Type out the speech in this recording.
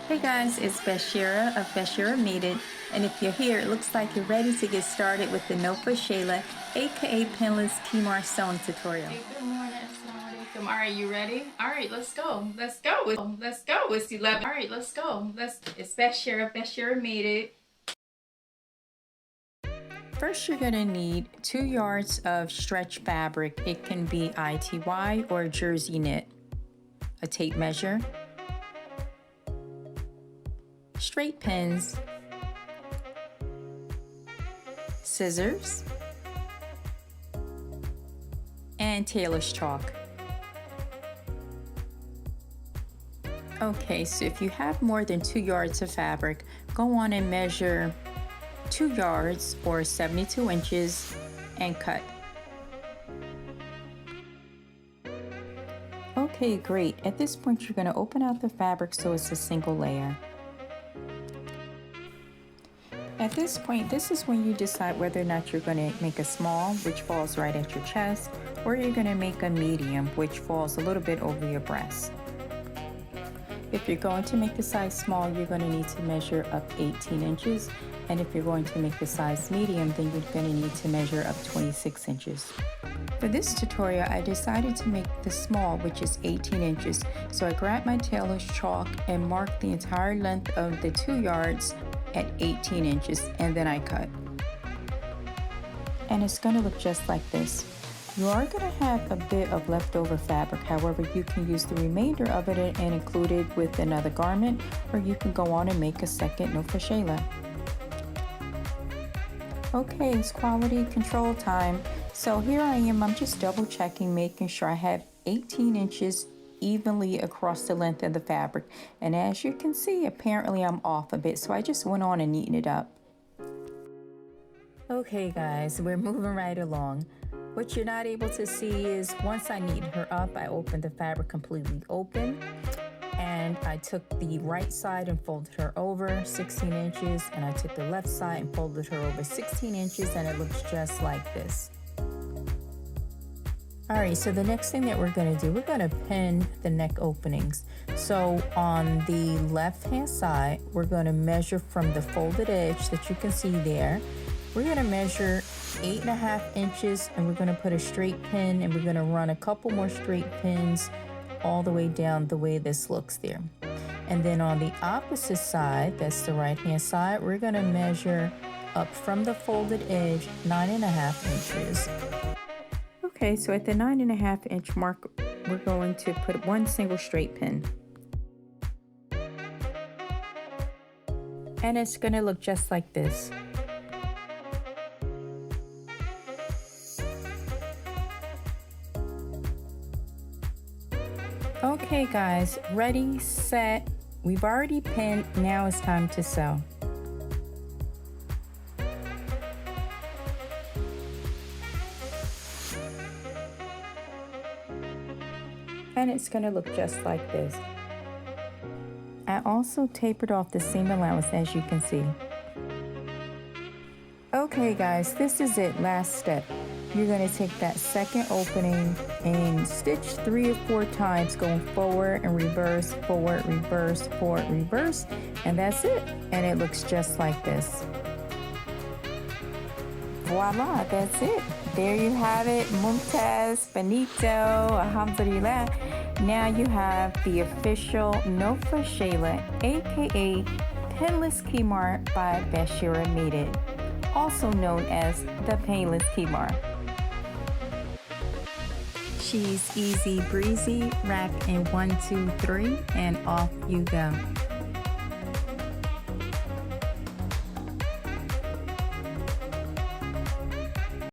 Hey guys, it's Bashira of Bashira Made It, and if you're here, it looks like you're ready to get started with the No Fuss Shaylah, aka Pinless Khimar sewing tutorial. Hey, good morning. Assalamu alaikum. All right, you ready? All right, let's go. Let's go. Let's go. It's 11. All right, let's go. It's Bashira. Bashira Made It. First, you're gonna need 2 yards of stretch fabric. It can be ITY or jersey knit, a tape measure, straight pins, scissors, and tailor's chalk. Okay, so if you have more than 2 yards of fabric, go on and measure 2 yards or 72 inches and cut. Okay, great. At this point, you're going to open out the fabric so it's a single layer. At this point, this is when you decide whether or not you're going to make a small, which falls right at your chest, or you're going to make a medium, which falls a little bit over your breast. If you're going to make the size small, you're going to need to measure up 18 inches. And if you're going to make the size medium, then you're going to need to measure up 26 inches. For this tutorial, I decided to make the small, which is 18 inches. So I grabbed my tailor's chalk and marked the entire length of the 2 yards at 18 inches, and then I cut. And it's going to look just like this. You are going to have a bit of leftover fabric, however you can use the remainder of it and include it with another garment, or you can go on and make a second No Fuss Shaylah. Okay, it's quality control time. So here I am, I'm just double checking, making sure I have 18 inches evenly across the length of the fabric. And as you can see, apparently I'm off a bit, so I just went on and neatened it up. Okay guys, we're moving right along. What you're not able to see is once I neatened her up, I opened the fabric completely open, and I took the right side and folded her over 16 inches, and I took the left side and folded her over 16 inches, and it looks just like this. Alright, so the next thing that we're going to do, we're going to pin the neck openings. So on the left hand side, we're going to measure from the folded edge that you can see there. We're going to measure 8.5 inches, and we're going to put a straight pin, and we're going to run a couple more straight pins all the way down the way this looks there. And then on the opposite side, that's the right hand side, we're going to measure up from the folded edge 9.5 inches. Okay, so at the 9.5 inch mark, we're going to put one single straight pin. And it's going to look just like this. Okay guys, ready, set. We've already pinned, now it's time to sew. And it's going to look just like this. I also tapered off the seam allowance, as you can see. Okay guys, this is it, last step. You're going to take that second opening and stitch 3 or 4 times, going forward and reverse, forward, reverse, forward, reverse, and that's it. And it looks just like this. Voila, that's it. There you have it. Mumtaz, finito, alhamdulillah. Now you have the official No Fuss Shaylah, aka Pinless Khimar by Bashira Made It, also known as the Pinless Khimar. She's easy breezy, wrap in 1, 2, 3, and off you go.